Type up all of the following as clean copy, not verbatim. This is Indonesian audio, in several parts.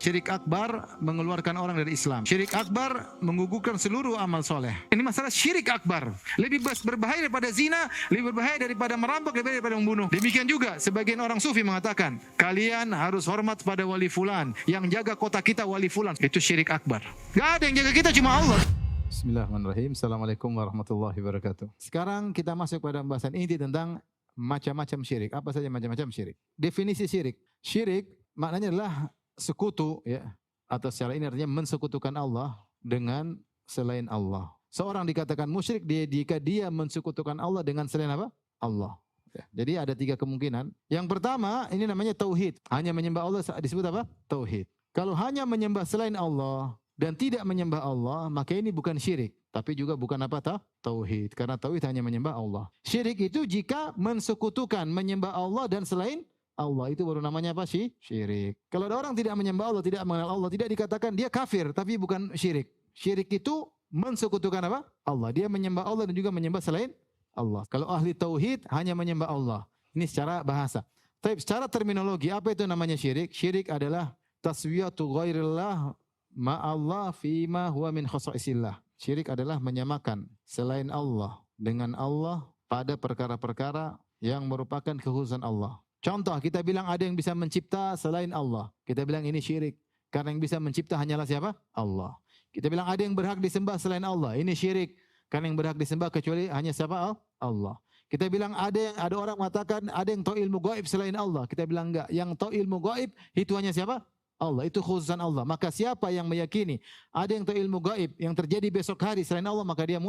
Syirik akbar mengeluarkan orang dari Islam. Syirik akbar menggugurkan seluruh amal soleh. Ini masalah syirik akbar. Lebih berbahaya daripada zina, lebih berbahaya daripada merampok, lebih berbahaya daripada membunuh. Demikian juga sebagian orang sufi mengatakan, kalian harus hormat pada wali fulan. Yang jaga kota kita wali fulan. Itu syirik akbar. Gak ada yang jaga kita, cuma Allah. Bismillahirrahmanirrahim. Assalamualaikum warahmatullahi wabarakatuh. Sekarang kita masuk pada pembahasan inti tentang macam-macam syirik. Apa saja macam-macam syirik? Definisi syirik. Syirik maknanya adalah sekutu, ya, atau secara ini artinya mensekutukan Allah dengan selain Allah. Seorang dikatakan musyrik jika dia mensekutukan Allah dengan selain apa? Allah. Ya, jadi ada 3 kemungkinan. Yang pertama ini namanya tauhid. Hanya menyembah Allah disebut apa? Tauhid. Kalau hanya menyembah selain Allah dan tidak menyembah Allah, maka ini bukan syirik. Tapi juga bukan apa? Tauhid. Karena tauhid hanya menyembah Allah. Syirik itu jika mensekutukan menyembah Allah dan selain Allah, itu baru namanya apa sih? Syirik. Kalau ada orang tidak menyembah Allah, tidak mengenal Allah, tidak dikatakan dia kafir, tapi bukan syirik. Syirik itu mensekutukan apa? Allah. Dia menyembah Allah dan juga menyembah selain Allah. Kalau ahli tauhid hanya menyembah Allah. Ini secara bahasa. Tapi secara terminologi, apa itu namanya syirik? Syirik adalah taswiyatu ghairillah ma'allah fima huwa min khasaisillah. Syirik adalah menyamakan selain Allah dengan Allah pada perkara-perkara yang merupakan kekhususan Allah. Contoh, kita bilang ada yang bisa mencipta selain Allah. Kita bilang ini syirik. Karena yang bisa mencipta hanyalah siapa? Allah. Kita bilang ada yang berhak disembah selain Allah. Ini syirik. Karena yang berhak disembah kecuali hanya siapa? Allah. Kita bilang ada orang mengatakan ada yang tahu ilmu gaib selain Allah. Kita bilang enggak. Yang tahu ilmu gaib itu hanya siapa? Allah. Itu khususan Allah. Maka siapa yang meyakini ada yang tahu ilmu gaib yang terjadi besok hari selain Allah, maka dia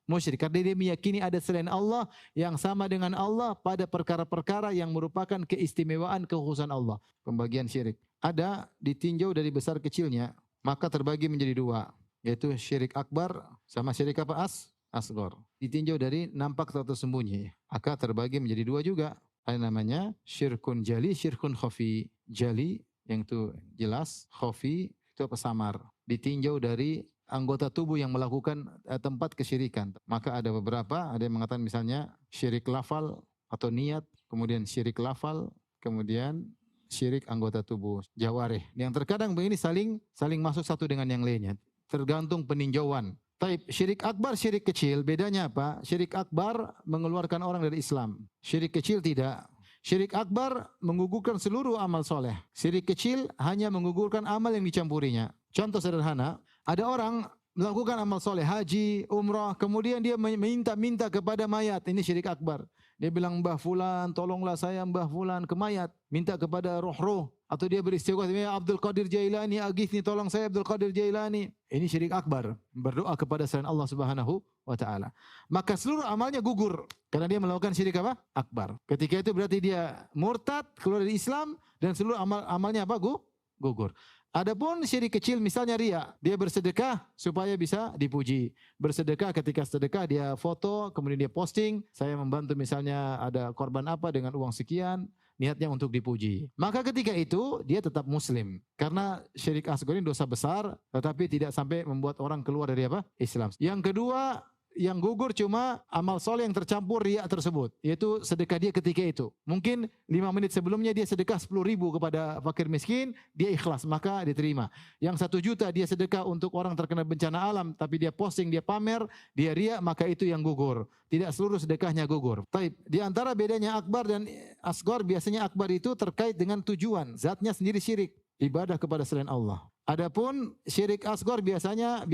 musyrik. Karena dia meyakini ada selain Allah yang sama dengan Allah pada perkara-perkara yang merupakan keistimewaan kekhususan Allah. Pembagian syirik. Ada ditinjau dari besar kecilnya, maka terbagi menjadi 2. Yaitu syirik akbar sama syirik apa? Asghar. Ditinjau dari nampak atau tersembunyi, maka terbagi menjadi 2 juga. Ada namanya syirkun jali, syirkun khafi. Jali yang itu jelas, khafi itu apa? Samar. Ditinjau dari anggota tubuh yang melakukan tempat kesyirikan. Maka ada beberapa, ada yang mengatakan misalnya syirik lafal atau niat, kemudian syirik lafal, kemudian syirik anggota tubuh, jawarih. Yang terkadang begini saling masuk satu dengan yang lainnya. Tergantung peninjauan. Taib, syirik akbar, syirik kecil, bedanya apa? Syirik akbar mengeluarkan orang dari Islam. Syirik kecil tidak. Syirik akbar menggugurkan seluruh amal soleh. Syirik kecil hanya menggugurkan amal yang dicampurinya. Contoh sederhana, ada orang melakukan amal soleh, haji, umrah, kemudian dia minta kepada mayat. Ini syirik akbar. Dia bilang, Mbah Fulan, tolonglah saya Mbah Fulan ke mayat. Minta kepada roh-roh. Atau dia beristighfar, ya Abdul Qadir Jailani, aghithni, tolong saya Abdul Qadir Jailani. Ini syirik akbar. Berdoa kepada selain Allah Subhanahu wa ta'ala. Maka seluruh amalnya gugur. Karena dia melakukan syirik apa? Akbar. Ketika itu berarti dia murtad, keluar dari Islam, dan seluruh amalnya apa? Gugur. Adapun syirik kecil misalnya riya, dia bersedekah supaya bisa dipuji. Bersedekah, ketika sedekah dia foto, kemudian dia posting, saya membantu misalnya ada korban apa dengan uang sekian, niatnya untuk dipuji. Maka ketika itu dia tetap muslim. Karena syirik asghar ini dosa besar, tetapi tidak sampai membuat orang keluar dari apa? Islam. Yang kedua, yang gugur cuma amal soleh yang tercampur riya tersebut, yaitu sedekah dia ketika itu. Mungkin 5 menit sebelumnya dia sedekah 10.000 kepada fakir miskin, dia ikhlas, maka diterima. Yang 1 juta dia sedekah untuk orang terkena bencana alam, tapi dia posting, dia pamer, dia riya, maka itu yang gugur. Tidak seluruh sedekahnya gugur. Taib. Di antara bedanya akbar dan asghar, biasanya akbar itu terkait dengan tujuan, zatnya sendiri syirik, ibadah kepada selain Allah. Adapun syirik asghar biasanya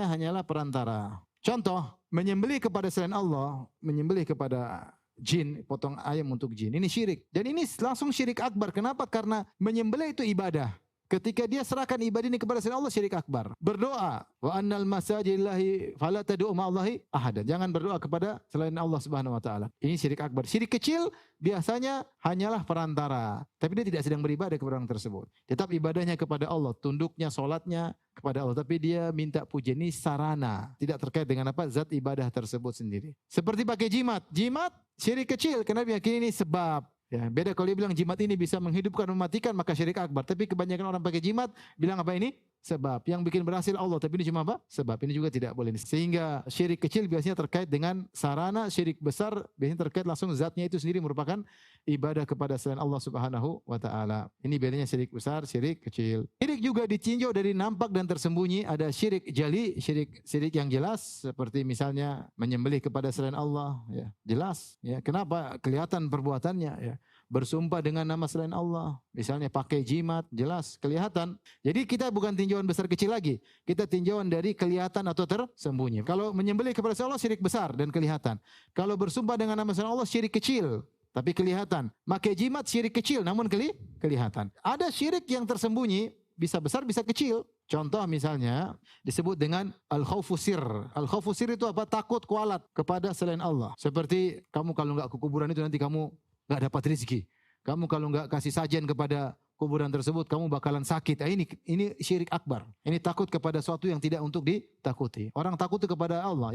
hanyalah perantara. Contoh, menyembelih kepada selain Allah, menyembelih kepada jin, potong ayam untuk jin. Ini syirik. Dan ini langsung syirik akbar. Kenapa? Karena menyembelih itu ibadah. Ketika dia serahkan ibadah ini kepada selain Allah, syirik akbar. Berdoa, wa annal masajidillahi fala tad'u ma'allahi ahada. Jangan berdoa kepada selain Allah Subhanahu wa taala. Ini syirik akbar. Syirik kecil biasanya hanyalah perantara, tapi dia tidak sedang beribadah kepada orang tersebut. Tetap ibadahnya kepada Allah, tunduknya, salatnya kepada Allah, tapi dia minta pujian, ini sarana, tidak terkait dengan apa? Zat ibadah tersebut sendiri. Seperti pakai jimat. Jimat syirik kecil, karena meyakini ini sebab. Ya, beda kalau dia bilang jimat ini bisa menghidupkan, mematikan, maka syirik akbar. Tapi kebanyakan orang pakai jimat bilang apa ini? sebab. Yang bikin berhasil Allah, tapi ini cuma apa? Sebab. Ini juga tidak boleh. Sehingga syirik kecil biasanya terkait dengan sarana, syirik besar biasanya terkait langsung zatnya itu sendiri merupakan ibadah kepada selain Allah Subhanahu wa taala. Ini bedanya syirik besar, syirik kecil. Syirik juga ditinjau dari nampak dan tersembunyi. Ada syirik jali, syirik yang jelas seperti misalnya menyembelih kepada selain Allah, ya. Jelas, ya. Kenapa? Kelihatan perbuatannya, ya. Bersumpah dengan nama selain Allah, misalnya pakai jimat, jelas, kelihatan. Jadi kita bukan tinjauan besar kecil lagi, kita tinjauan dari kelihatan atau tersembunyi. Kalau menyembelih kepada selain Allah syirik besar dan kelihatan. Kalau bersumpah dengan nama selain Allah syirik kecil tapi kelihatan. Pakai jimat syirik kecil namun kelihatan. Ada syirik yang tersembunyi, bisa besar bisa kecil. Contoh misalnya disebut dengan al-khaufusir. Al-khaufusir itu apa? Takut kualat kepada selain Allah. Seperti kamu kalau enggak ke kuburan itu nanti kamu enggak dapat rezeki. Kamu kalau enggak kasih sajian kepada kuburan tersebut kamu bakalan sakit. Ini syirik akbar. Ini takut kepada sesuatu yang tidak untuk ditakuti. Orang takut kepada Allah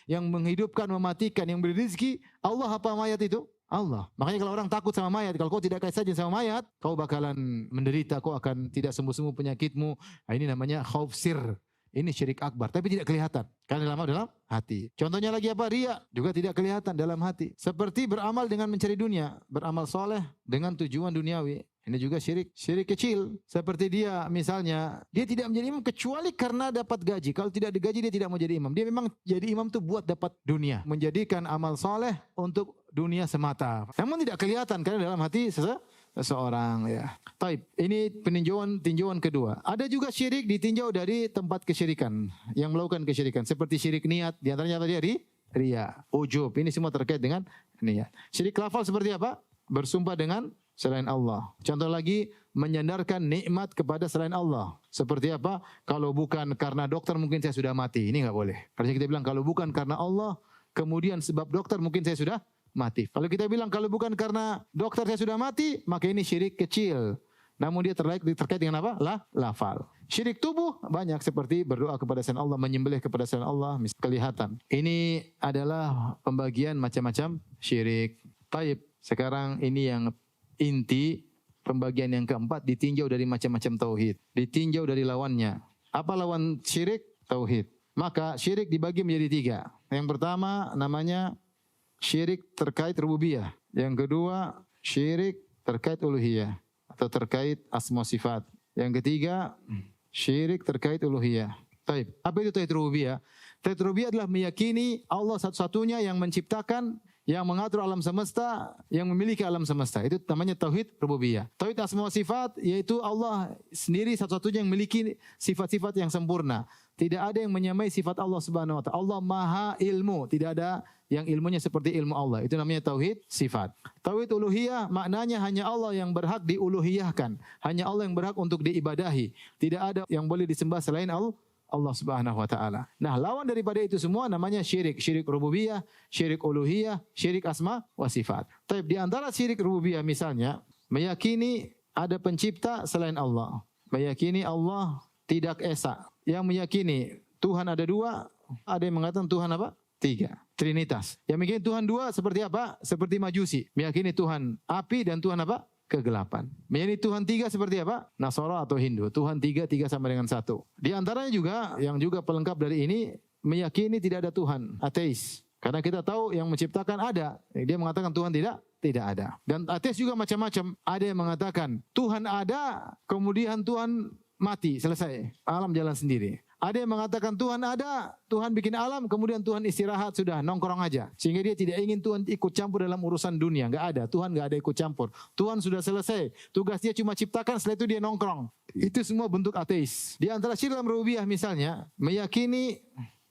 yang menghidupkan, mematikan, yang beri rezeki. Allah apa mayat itu? Allah. Makanya kalau orang takut sama mayat, kalau kau tidak kasih sajian sama mayat, kau bakalan menderita, kau akan tidak sembuh-sembuh penyakitmu. Nah, ini namanya khauf sir. Ini syirik akbar, tapi tidak kelihatan. Karena dalam hati. Contohnya lagi apa? Riya, juga tidak kelihatan dalam hati. Seperti beramal dengan mencari dunia, beramal soleh dengan tujuan duniawi. Ini juga syirik kecil. Seperti dia misalnya, dia tidak menjadi imam kecuali karena dapat gaji. Kalau tidak digaji dia tidak mau jadi imam. Dia memang jadi imam itu buat dapat dunia. Menjadikan amal soleh untuk dunia semata. Namun tidak kelihatan karena dalam hati seseorang, ya. Taib. Ini tinjauan kedua. Ada juga syirik ditinjau dari tempat kesyirikan, yang melakukan kesyirikan. Seperti syirik niat, di antaranya tadi riya, ujub. Ini semua terkait dengan niat. Syirik lafal seperti apa? Bersumpah dengan selain Allah. Contoh lagi, menyandarkan nikmat kepada selain Allah. Seperti apa? Kalau bukan karena dokter mungkin saya sudah mati. Ini enggak boleh. Harusnya kita bilang kalau bukan karena Allah, kemudian sebab dokter mungkin saya sudah mati. Kalau kita bilang kalau bukan karena dokter saya sudah mati, maka ini syirik kecil. Namun dia terkait dengan apa? Lafal. Syirik tubuh banyak seperti berdoa kepada selain Allah, menyembelih kepada selain Allah, kelihatan. Ini adalah pembagian macam-macam syirik. Taib. Sekarang ini yang inti, pembagian yang keempat, ditinjau dari macam-macam tauhid. Ditinjau dari lawannya. Apa lawan syirik? Tauhid. Maka syirik dibagi menjadi 3. Yang pertama namanya syirik terkait rububiyah. Yang kedua syirik terkait uluhiyah atau terkait asma sifat. Yang ketiga syirik terkait uluhiyah. Taib. Apa itu tauhid rububiyah? Tauhid rububiyah adalah meyakini Allah satu-satunya yang menciptakan, yang mengatur alam semesta, yang memiliki alam semesta. Itu namanya tauhid rububiyah. Tauhid asma wa sifat yaitu Allah sendiri satu-satunya yang memiliki sifat-sifat yang sempurna. Tidak ada yang menyamai sifat Allah Subhanahu wa taala. Allah Maha Ilmu, tidak ada yang ilmunya seperti ilmu Allah. Itu namanya tauhid sifat. Tauhid uluhiyah maknanya hanya Allah yang berhak diuluhiyahkan, hanya Allah yang berhak untuk diibadahi. Tidak ada yang boleh disembah selain Allah Subhanahu wa taala. Nah, lawan daripada itu semua namanya syirik. Syirik rububiyah, syirik uluhiyah, syirik asma wa sifat. Tapi di antara syirik rububiyah misalnya, meyakini ada pencipta selain Allah. Meyakini Allah tidak esa. Yang meyakini Tuhan ada 2, ada yang mengatakan Tuhan apa? 3. Trinitas. Yang meyakini Tuhan 2 seperti apa? Seperti Majusi. Meyakini Tuhan api dan Tuhan apa? Kegelapan. Meyakini Tuhan 3 seperti apa? Nasara atau Hindu. Tuhan 3 sama dengan 1. Di antaranya juga, yang juga pelengkap dari ini, meyakini tidak ada Tuhan. Ateis. Karena kita tahu yang menciptakan ada. Dia mengatakan Tuhan tidak ada. Dan ateis juga macam-macam. Ada yang mengatakan Tuhan ada, kemudian Tuhan mati, selesai. Alam jalan sendiri. Ada yang mengatakan Tuhan ada, Tuhan bikin alam, kemudian Tuhan istirahat, sudah nongkrong aja. Sehingga dia tidak ingin Tuhan ikut campur dalam urusan dunia. Enggak ada, Tuhan enggak ada ikut campur. Tuhan sudah selesai, tugas dia cuma ciptakan, setelah itu dia nongkrong. Itu semua bentuk ateis. Di antara syirik dalam rububiyah misalnya, meyakini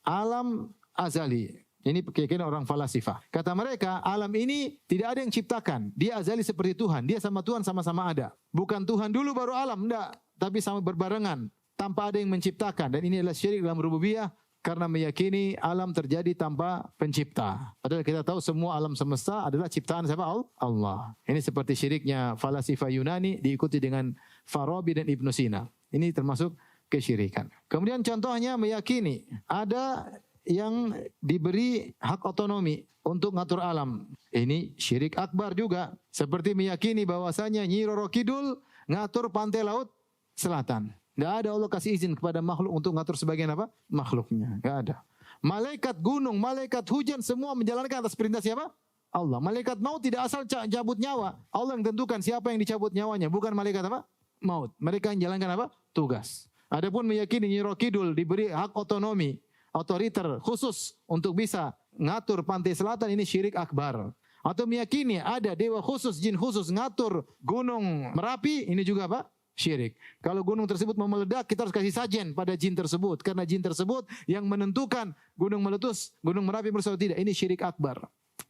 alam azali. Ini keyakinan orang falasifah. Kata mereka, alam ini tidak ada yang ciptakan. Dia azali seperti Tuhan. Dia sama Tuhan sama-sama ada. Bukan Tuhan dulu baru alam, enggak. Tapi sama berbarengan. Tanpa ada yang menciptakan. Dan ini adalah syirik dalam rububiyah. Karena meyakini alam terjadi tanpa pencipta. Padahal kita tahu semua alam semesta adalah ciptaan siapa? Allah. Ini seperti syiriknya falasifah Yunani diikuti dengan Farabi dan Ibnu Sina. Ini termasuk kesyirikan. Kemudian contohnya meyakini ada yang diberi hak otonomi untuk ngatur alam. Ini syirik akbar juga. Seperti meyakini bahwasanya Nyi Roro Kidul ngatur pantai laut selatan. Tidak ada Allah kasih izin kepada makhluk untuk ngatur sebagian apa? Makhluknya. Tidak ada. Malaikat gunung, malaikat hujan semua menjalankan atas perintah siapa? Allah. Malaikat maut tidak asal cabut nyawa. Allah yang tentukan siapa yang dicabut nyawanya, bukan malaikat apa? Maut. Mereka yang jalankan apa? Tugas. Adapun meyakini Nyi Roro Kidul diberi hak otonomi, otoriter khusus untuk bisa ngatur pantai selatan, ini syirik akbar. Atau meyakini ada dewa khusus, jin khusus ngatur gunung Merapi, ini juga apa? Syirik. Kalau gunung tersebut mau meledak, kita harus kasih sajen pada jin tersebut. Karena jin tersebut yang menentukan gunung meletus, gunung Merapi meletus atau tidak. Ini syirik akbar.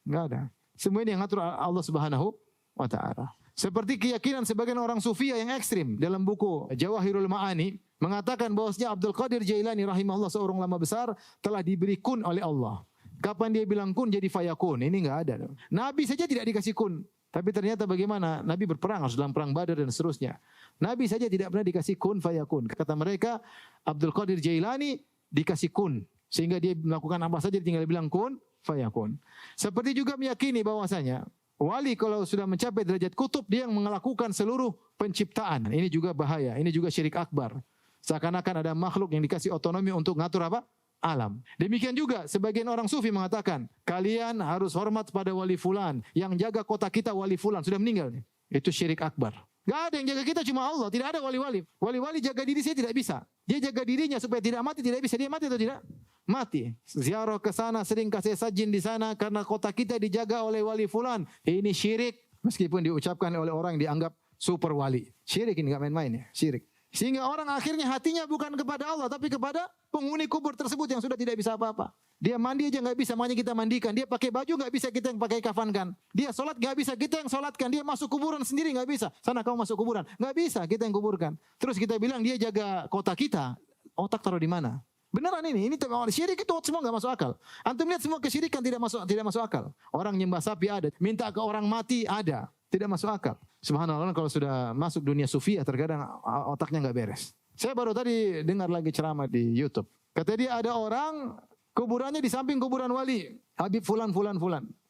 Enggak ada. Semua ini yang ngatur Allah Subhanahu wa ta'ala. Seperti keyakinan sebagian orang Sufia yang ekstrim dalam buku Jawahirul Ma'ani mengatakan bahwasanya Abdul Qadir Jailani rahimahullah, seorang ulama besar, telah diberi kun oleh Allah. Kapan dia bilang kun jadi fayakun? Ini enggak ada. Nabi saja tidak dikasih kun. Tapi ternyata bagaimana? Nabi berperang, harus dalam perang Badar dan seterusnya. Nabi saja tidak pernah dikasih kun fayakun. Kata mereka, Abdul Qadir Jailani dikasih kun. Sehingga dia melakukan apa saja tinggal bilang kun fayakun. Seperti juga meyakini bahwasanya wali kalau sudah mencapai derajat kutub, dia yang melakukan seluruh penciptaan. Ini juga bahaya, ini juga syirik akbar. Seakan-akan ada makhluk yang dikasih otonomi untuk ngatur apa? Alam. Demikian juga sebagian orang sufi mengatakan, kalian harus hormat pada wali fulan, yang jaga kota kita wali fulan, sudah meninggal nih. Itu syirik akbar. Gak ada yang jaga kita, cuma Allah. Tidak ada wali-wali. Wali-wali jaga diri saya tidak bisa. Dia jaga dirinya supaya tidak mati, tidak bisa. Dia mati atau tidak? Mati. Ziarah ke sana, sering kasih sajin di sana karena kota kita dijaga oleh wali fulan. Ini syirik. Meskipun diucapkan oleh orang yang dianggap super wali. Syirik ini gak main-main ya. Syirik. Sehingga orang akhirnya hatinya bukan kepada Allah, tapi kepada penghuni kubur tersebut yang sudah tidak bisa apa-apa. Dia mandi aja nggak bisa, makanya kita mandikan. Dia pakai baju nggak bisa, kita yang pakai kafankan. Dia sholat nggak bisa, kita yang sholatkan. Dia masuk kuburan sendiri nggak bisa. Sana kamu masuk kuburan, nggak bisa, kita yang kuburkan. Terus kita bilang dia jaga kota kita. Otak taruh di mana? Beneran ini syirik itu semua nggak masuk akal. Antum lihat semua kesyirikan tidak masuk akal. Orang nyembah sapi ada, minta ke orang mati ada. Tidak masuk akal. Subhanallah, kalau sudah masuk dunia sufiyah terkadang otaknya nggak beres. Saya baru tadi dengar lagi ceramah di YouTube. Kata dia ada orang kuburannya di samping kuburan wali Habib Fulan.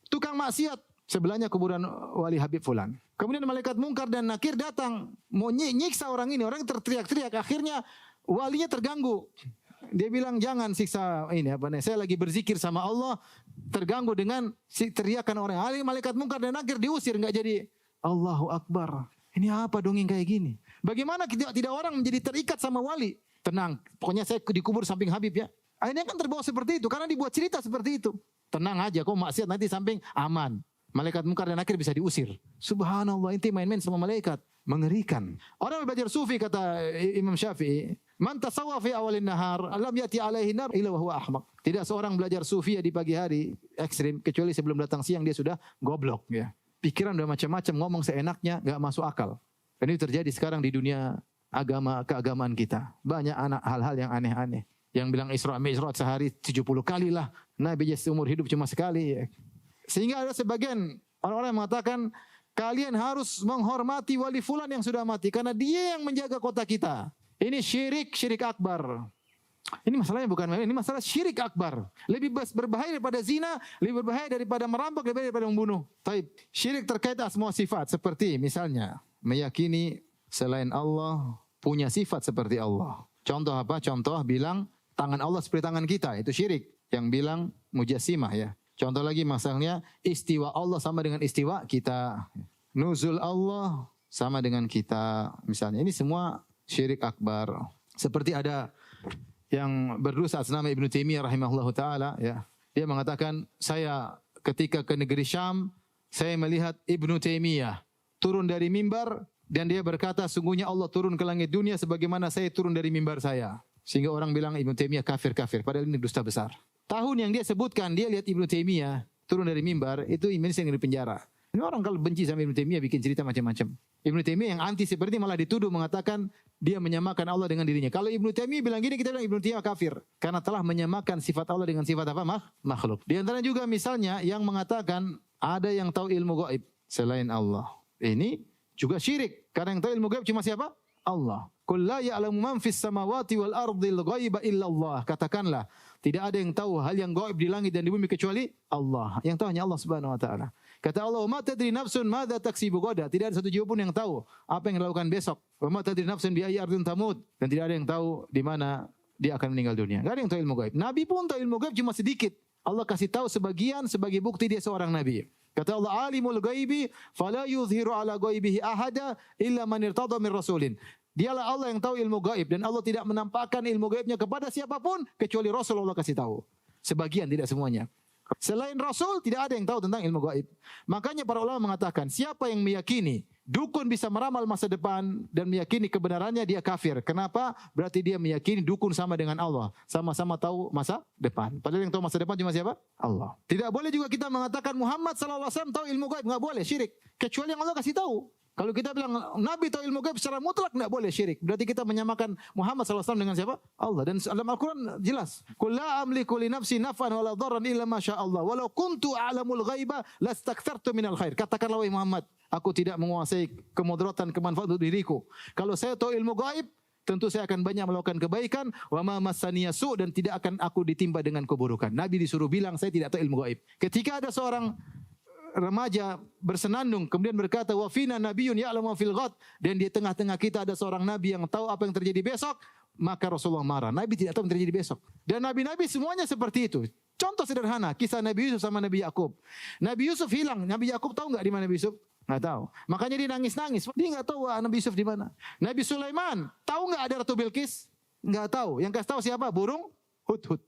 Tukang maksiat sebelahnya kuburan wali Habib Fulan. Kemudian malaikat mungkar dan nakir datang mau nyiksa orang ini. Orang terteriak-teriak. Akhirnya walinya terganggu. Dia bilang jangan siksa ini saya lagi berzikir sama Allah, terganggu dengan teriakan orang. Malaikat mungkar dan nakir diusir, enggak jadi. Allahu Akbar. Ini apa dongeng kayak gini? Bagaimana tidak orang menjadi terikat sama wali? Tenang, pokoknya saya dikubur samping Habib ya. Akhirnya kan terbawa seperti itu karena dibuat cerita seperti itu. Tenang aja, kok maksiat nanti samping aman. Malaikat mungkar dan nakir bisa diusir. Subhanallah, inti main-main sama malaikat. Mengerikan. Orang belajar sufi kata Imam Syafi'i, man tasawwa fi awalin nahar, lam yati alaihi nar illa wa huwa ahmaq. Tidak seorang belajar sufi di pagi hari ekstrim kecuali sebelum datang siang dia sudah goblok ya. Pikiran udah macam-macam, ngomong seenaknya, enggak masuk akal. Dan ini terjadi sekarang di dunia keagamaan kita. Banyak hal-hal yang aneh-aneh. Yang bilang Isra Mi'raj sehari 70 kali lah. Nabi aja seumur hidup cuma sekali ya. Sehingga ada sebagian orang-orang yang mengatakan kalian harus menghormati wali fulan yang sudah mati karena dia yang menjaga kota kita. Ini syirik akbar. Ini masalahnya bukan main, ini masalah syirik akbar. Lebih berbahaya daripada zina, lebih berbahaya daripada merampok, lebih berbahaya daripada membunuh. Taib. Syirik terkait asma sifat seperti misalnya meyakini selain Allah punya sifat seperti Allah. Contoh apa? Contoh bilang tangan Allah seperti tangan kita, itu syirik. Yang bilang mujassimah ya. Contoh lagi masalahnya istiwa Allah sama dengan istiwa kita. Nuzul Allah sama dengan kita. Misalnya ini semua syirik akbar. Seperti ada yang berdosa atas nama Ibnu Taimiyah rahimahullahu taala ya. Dia mengatakan saya ketika ke negeri Syam saya melihat Ibnu Taimiyah turun dari mimbar dan dia berkata sungguhnya Allah turun ke langit dunia sebagaimana saya turun dari mimbar saya. Sehingga orang bilang Ibnu Taimiyah kafir padahal ini dusta besar. Tahun yang dia sebutkan dia lihat Ibnu Taimiyah turun dari mimbar itu Indonesia yang di penjara. Ini orang kalau benci sama Ibnu Taimiyah bikin cerita macam-macam. Ibnu Taimiyah yang anti seperti malah dituduh mengatakan dia menyamakan Allah dengan dirinya. Kalau Ibnu Taimiyah bilang gini, kita bilang Ibnu Taimiyah kafir karena telah menyamakan sifat Allah dengan sifat apa? Makhluk. Di antara juga misalnya yang mengatakan ada yang tahu ilmu gaib selain Allah. Ini juga syirik karena yang tahu ilmu gaib cuma siapa? Allah. Qul la ya'lamu man fis samawati wal ardil ghaiba illa Allah. Katakanlah, tidak ada yang tahu hal yang gaib di langit dan di bumi kecuali Allah. Yang tahu hanya Allah Subhanahu wa taala. Kata Allah, "Ma tadri nafsun madza taksibu ghadan." Tidak ada satu jiwa pun yang tahu apa yang dilakukan besok. "Wa ma tadri nafsun bi ayyi ardin tamut." Dan tidak ada yang tahu di mana dia akan meninggal dunia. Enggak ada yang tahu ilmu gaib. Nabi pun tahu ilmu gaib cuma sedikit. Allah kasih tahu sebagian sebagai bukti dia seorang nabi. Kata Allah, "Alimul ghaibi fala yuzhiru ala ghaibihi ahada illa man irtada min rasulin." Dialah Allah yang tahu ilmu gaib dan Allah tidak menampakkan ilmu gaibnya kepada siapapun kecuali Rasul Allah kasih tahu. Sebagian, tidak semuanya. Selain Rasul tidak ada yang tahu tentang ilmu gaib. Makanya para ulama mengatakan, siapa yang meyakini dukun bisa meramal masa depan dan meyakini kebenarannya, dia kafir. Kenapa? Berarti dia meyakini dukun sama dengan Allah, sama-sama tahu masa depan. Padahal yang tahu masa depan cuma siapa? Allah. Tidak boleh juga kita mengatakan Muhammad sallallahu alaihi wasallam tahu ilmu gaib, enggak boleh, syirik. Kecuali yang Allah kasih tahu. Kalau kita bilang Nabi tahu ilmu gaib secara mutlak, tidak boleh, syirik. Berarti kita menyamakan Muhammad SAW dengan siapa? Allah. Dan dalam Al-Quran jelas. Qul la amliku li nafsi naf'an wala dharran illa ma syaa Allah. Walau kuntu a'lamul ghaiba lastakthartu minal khair. Katakanlah wahai Muhammad, aku tidak menguasai kemudaratan, kemanfaatan untuk diriku. Kalau saya tahu ilmu gaib, tentu saya akan banyak melakukan kebaikan. Wa ma massaniya su', dan tidak akan aku ditimpa dengan keburukan. Nabi disuruh bilang, saya tidak tahu ilmu gaib. Ketika ada seorang remaja bersenandung kemudian berkata, wa fina nabiyyun ya'lamu fil ghad, dan di tengah-tengah kita ada seorang nabi yang tahu apa yang terjadi besok, maka Rasulullah marah. Nabi tidak tahu yang terjadi besok. Dan nabi-nabi semuanya seperti itu. Contoh sederhana, kisah Nabi Yusuf sama Nabi Yakub. Nabi Yusuf hilang, Nabi Yakub tahu enggak di mana Nabi Yusuf? Enggak tahu. Makanya dia nangis-nangis. Dia enggak tahu Nabi Yusuf di mana. Nabi Sulaiman tahu enggak ada Ratu Bilqis? Enggak tahu. Yang kasih tahu siapa? Burung Hudhud.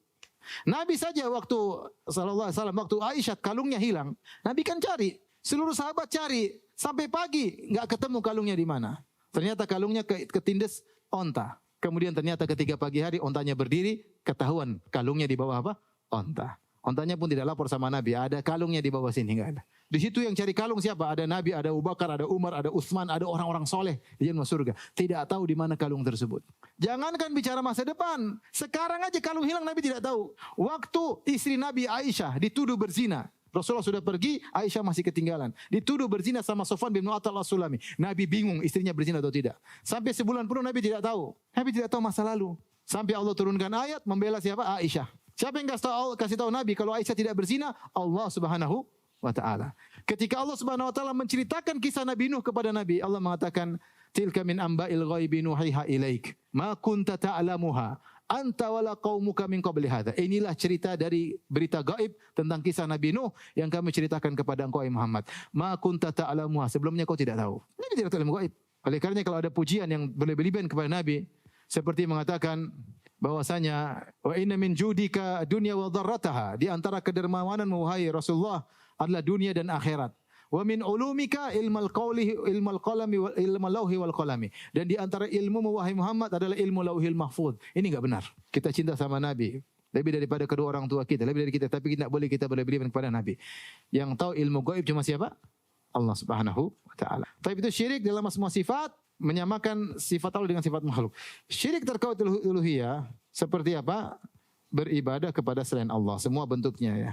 Nabi saja waktu sallallahu alaihi wasallam, waktu Aisyah kalungnya hilang, Nabi kan cari, seluruh sahabat cari sampai pagi enggak ketemu kalungnya di mana. Ternyata kalungnya ketindes onta. Kemudian ternyata ketika pagi hari ontanya berdiri, ketahuan kalungnya di bawah apa? Onta. Ontanya pun tidak lapor sama Nabi, ada kalungnya di bawah sini, enggak ada. Di situ yang cari kalung siapa? Ada Nabi, ada Abu Bakar, ada Umar, ada Utsman, ada orang-orang soleh di dalam surga. Tidak tahu di mana kalung tersebut. Jangankan bicara masa depan, sekarang aja kalung hilang Nabi tidak tahu. Waktu istri Nabi Aisyah dituduh berzina, Rasulullah sudah pergi, Aisyah masih ketinggalan. Dituduh berzina sama Sofwan bin Mu'attal as-Sulami. Nabi bingung istrinya berzina atau tidak. Sampai sebulan penuh Nabi tidak tahu. Nabi tidak tahu masa lalu. Sampai Allah turunkan ayat membela siapa? Aisyah. Siapa yang kasih tahu Nabi kalau Aisyah tidak berzina? Allah Subhanahu wa taala. Ketika Allah Subhanahu wa taala menceritakan kisah Nabi Nuh kepada Nabi, Allah mengatakan, "Tilka min amba'il ghaibi nuhiha ilaik, ma kunta ta'lamuha anta wala qaumuka min qabli hadza." Inilah cerita dari berita gaib tentang kisah Nabi Nuh yang kami ceritakan kepada engkau Muhammad. Ma kunta ta'lamuha, sebelumnya kau tidak tahu. Nabi tidak tahu ilmu gaib. Oleh karenanya kalau ada pujian yang berlebihan kepada Nabi, seperti mengatakan bahwasanya wa inna min judika dunya wa dharrataha, di antara kedermawanan wahai Rasulullah adalah dunia dan akhirat. Wa min ulumika ilmal qalami wal ilmal lauhi wal qalami, dan di antara ilmu wahai Muhammad adalah ilmu lauhil mahfuz. Ini enggak benar. Kita cinta sama Nabi lebih daripada kedua orang tua kita, lebih dari kita, tapi tidak boleh kita berlebihan kepada Nabi. Yang tahu ilmu gaib cuma siapa? Allah Subhanahu wa taala. Tapi itu syirik dalam semua sifat, menyamakan sifat Allah dengan sifat makhluk. Syirik terkait uluhiyah seperti apa? Beribadah kepada selain Allah, semua bentuknya ya.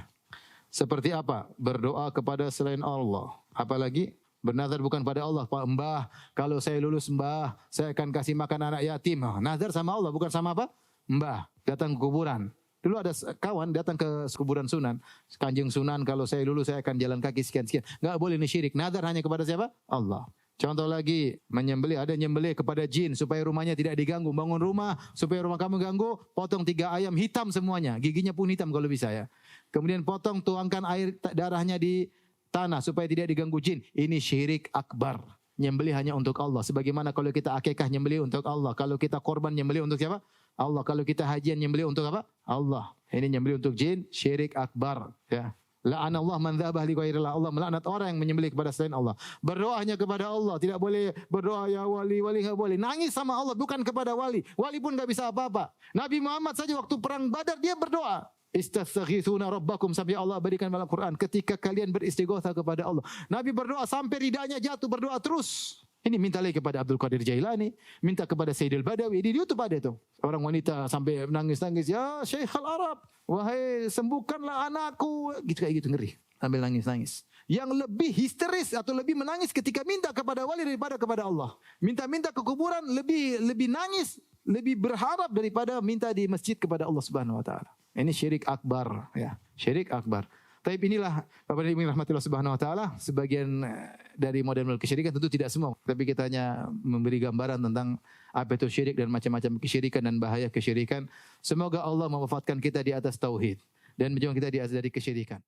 Seperti apa? Berdoa kepada selain Allah. Apalagi bernazar bukan pada Allah. Pak Mbah, kalau saya lulus Mbah, saya akan kasih makan anak yatim. Nazar sama Allah, bukan sama apa? Mbah, datang ke kuburan. Dulu ada kawan datang ke kuburan Sunan. Kanjeng Sunan, kalau saya lulus saya akan jalan kaki sekian-sekian. Enggak boleh ini syirik. Nazar hanya kepada siapa? Allah. Contoh lagi, menyembelih, ada nyembelih kepada jin supaya rumahnya tidak diganggu. Bangun rumah supaya rumah kamu ganggu, potong 3 ayam hitam semuanya, giginya pun hitam kalau bisa ya. Kemudian potong, tuangkan air darahnya di tanah supaya tidak diganggu jin. Ini syirik akbar. Nyembelih hanya untuk Allah. Sebagaimana kalau kita akikah nyembelih untuk Allah, kalau kita korban nyembelih untuk siapa? Allah. Kalau kita hajian nyembelih untuk apa? Allah. Ini nyembelih untuk jin, syirik akbar ya. La'anallah man dzabah li ghairillah. Allah melaknat orang yang menyembelih kepada selain Allah. Berdoa hanya kepada Allah, tidak boleh berdoa ya wali, wali enggak boleh. Nangis sama Allah bukan kepada wali. Wali pun enggak bisa apa-apa. Nabi Muhammad saja waktu perang Badar dia berdoa. Istaghitsuna rabbakum, sampai Allah berikan dalam Quran, ketika kalian beristighosa kepada Allah. Nabi berdoa sampai ridanya jatuh, berdoa terus. Ini minta lagi kepada Abdul Qadir Jailani, minta kepada Sayyidil Badawi. Di YouTube ada itu. Orang wanita sampai nangis-nangis, ya Syekhul Arab, wahai sembuhkanlah anakku. Gitu kayak gitu, ngeri. sambil nangis-nangis. Yang lebih histeris atau lebih menangis ketika minta kepada wali daripada kepada Allah. Minta-minta ke kuburan lebih nangis, lebih berharap daripada minta di masjid kepada Allah Subhanahu wa taala. Ini syirik akbar, ya. Syirik akbar. Tapi inilah Bapak Ibu yang rahmatillah Subhanahu wa taala, sebagian dari model-model kesyirikan, tentu tidak semua, tapi kita hanya memberi gambaran tentang apa itu syirik dan macam-macam kesyirikan dan bahaya kesyirikan. Semoga Allah mewafatkan kita di atas tauhid dan menjauhkan kita dari kesyirikan.